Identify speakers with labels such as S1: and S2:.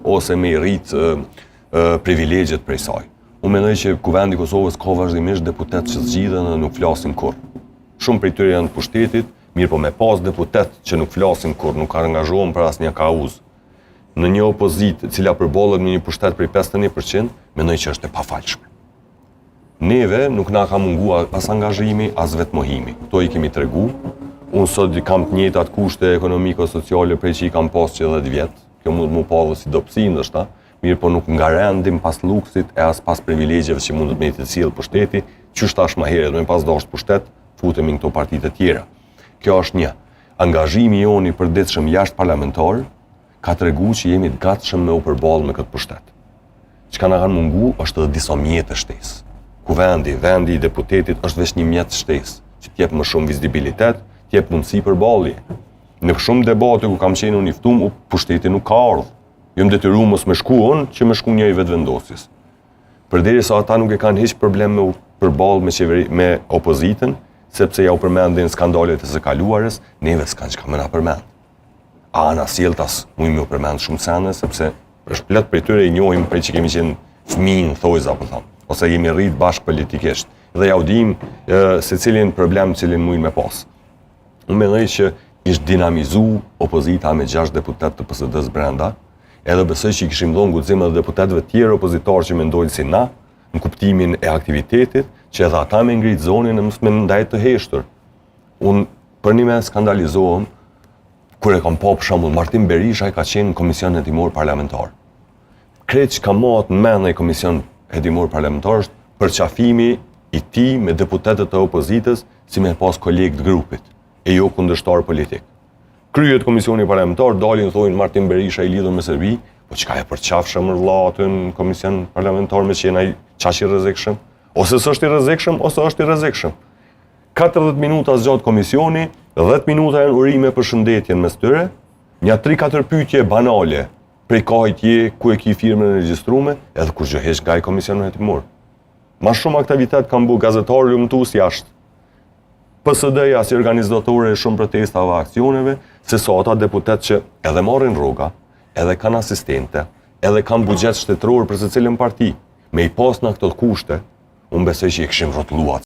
S1: ose me i rritë privilegjet prej saj. Unë mendoj që Kuvendi i Kosovës ka vazhdimisht deputet që zgjidhen dhe nuk flasin kurrë. Shumë prej tyre janë të pushtetit, mirë po me pas deputet që nuk flasin kurrë, nuk angazhohen për asnjë kauzë. Në një opozitë e cila përballet me një pushtet prej 51%, mendoj që është e pafalshme. Neve nuk na ka munguar as angazhimi, as vetë mohimi. Kto i kemi tregu. Unë sot kam të njëjtat kushte ekonomiko-sociale prej që i kam pas që 10 vjet. Kjo mund më pa si dobësi ndoshta, mirë po nuk ngarendim pas luksit e as pas privilegjeve që mund të më të sjellë pushteti, qysh tash më herët, më pas dashur pushtet, futemi në këto partitë e tjera. Kjo është një. Angazhimi jon i përditshëm jashtë parlamentar ka treguar që jemi të gatshëm me u përballë me këtë pushtet. Çka na kanë mungu është edhe disa mjete shtesë. Vendi i deputetit është vetëm një mjet shtesë, që t'jep më shumë vizibilitet, t'jep mundësi përballje. Në shumë debate ku kam qenë unë i ftuar, pushteti nuk ka ardhur. Jam detyruar mos më shkuon që më shku një i vetvendosjes. Përderisa ata nuk e kanë hiç problem me u përballë me opozitën, sepse ja u përmendin skandalet e së kaluarës, neve s'kan çka më na përmend. Ana sjelltas mund më u përmend shumë sene, sepse është plot prej tyre i njohim prej që kemi qenë fëmijë thojza po them, ose jemi rrit bashkë politikisht dhe ja u dim se cilin problem cilin mund me pas. Unë mendoj që ishte dinamizu opozita me 6 deputet të PSD-s brenda, edhe besoj që i kishim dhënë guxim edhe deputetëve tjerë opozitarë që mendojnë si na, në kuptimin e aktivitetit, që edhe ata me ngrit zonin e mos me ndajt të heshtur. Unë për një me skandalizohem, kur e kam pa për shembull Martin Berisha i ka qenë në komision hetimor parlamentar. Krejt që ka marrë në mend në komision hetimor parlamentar është përqafimi i tij me deputetët e opozitës si me pas kolegë të grupit, e jo kundërshtar politik. Kryet komisioni parlamentar, dalin thonë Martin Berisha i lidhur me Serbi, po çka e përqafshëm vëlla aty në komision parlamentar me qenë ai çaq i rrezikshëm, ose s'është i rrezikshëm ose është i rrezikshëm. 40 minuta zgjat komisioni, 10 minuta janë urime për shëndetjen mes tyre, një 3-4 pyetje banale, prej kahit je, ku e ki firmën e regjistruar, edhe kur gjë heq nga ai komisioni hetimor. Ma shumë aktivitet kanë bu gazetarë lumtus jashtë. PSD-ja si organizatore e shumë protestave e aksioneve, se sa ata deputet që edhe marrin rroga, edhe kanë asistente, edhe kanë buxhet shtetëror për secilën parti. Me i pas në këto kushte, unë besoj që i kishim rrotulluar